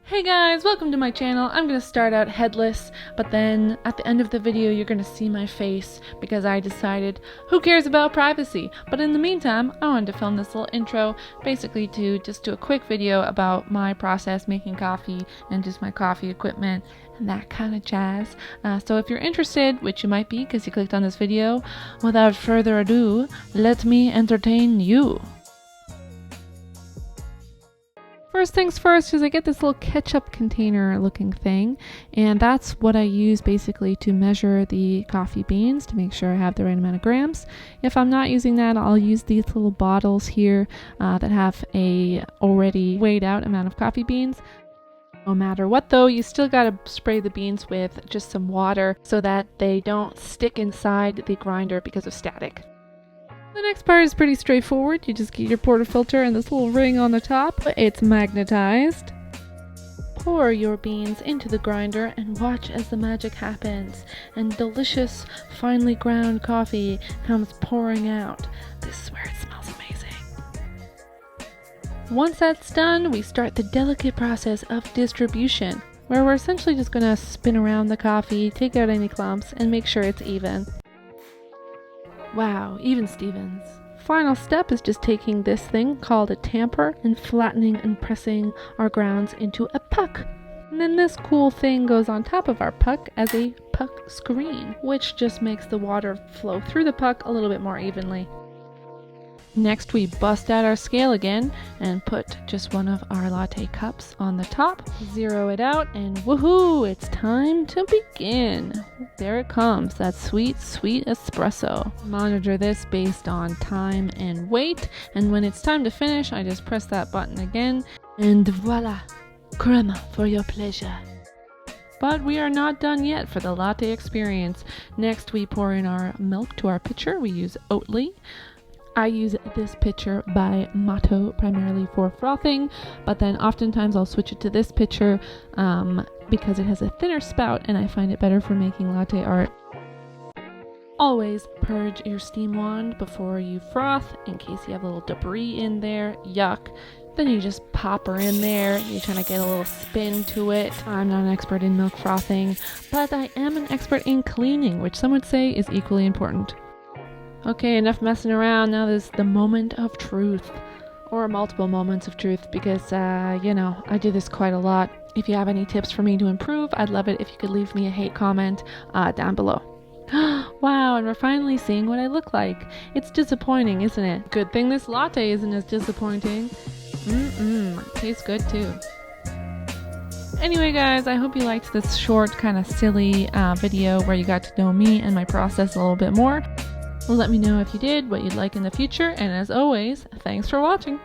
Hey guys, welcome to my channel. I'm going to start out headless, but then at the end of the video you're going to see my face because I decided who cares about privacy. But in the meantime, I wanted to film this little intro basically to just do a quick video about my process making coffee and just my coffee equipment and that kind of jazz. So if you're interested, which you might be because you clicked on this video, without further ado, let me entertain you. First things first is I get this little ketchup container looking thing, and that's what I use basically to measure the coffee beans to make sure I have the right amount of grams. If I'm not using that, I'll use these little bottles here that have a already weighed out amount of coffee beans. No matter what though, you still gotta spray the beans with just some water so that they don't stick inside the grinder because of static. The next part is pretty straightforward. You just get your portafilter and this little ring on the top. It's magnetized. Pour your beans into the grinder and watch as the magic happens and delicious, finely ground coffee comes pouring out. This is where it smells amazing. Once that's done, we start the delicate process of distribution, where we're essentially just going to spin around the coffee, take out any clumps, and make sure it's even. Wow, even Stevens. Final step is just taking this thing called a tamper and flattening and pressing our grounds into a puck. And then this cool thing goes on top of our puck as a puck screen, which just makes the water flow through the puck a little bit more evenly. Next, we bust out our scale again and put just one of our latte cups on the top, zero it out, and woohoo, it's time to begin. There it comes, that sweet, sweet espresso. Monitor this based on time and weight, and when it's time to finish, I just press that button again, and voila, crema for your pleasure. But we are not done yet for the latte experience. Next, we pour in our milk to our pitcher. We use Oatly. I use this pitcher by Motto primarily for frothing, but then oftentimes I'll switch it to this pitcher because it has a thinner spout and I find it better for making latte art. Always purge your steam wand before you froth in case you have a little debris in there. Yuck. Then you just pop her in there. You're trying to get a little spin to it. I'm not an expert in milk frothing, but I am an expert in cleaning, which some would say is equally important. Okay, enough messing around. Now there's the moment of truth, or multiple moments of truth, because, I do this quite a lot. If you have any tips for me to improve, I'd love it if you could leave me a hate comment down below. Wow, and we're finally seeing what I look like. It's disappointing, isn't it? Good thing this latte isn't as disappointing. Tastes good too. Anyway guys, I hope you liked this short, kind of silly video where you got to know me and my process a little bit more. Let me know if you did, what you'd like in the future, and as always, thanks for watching!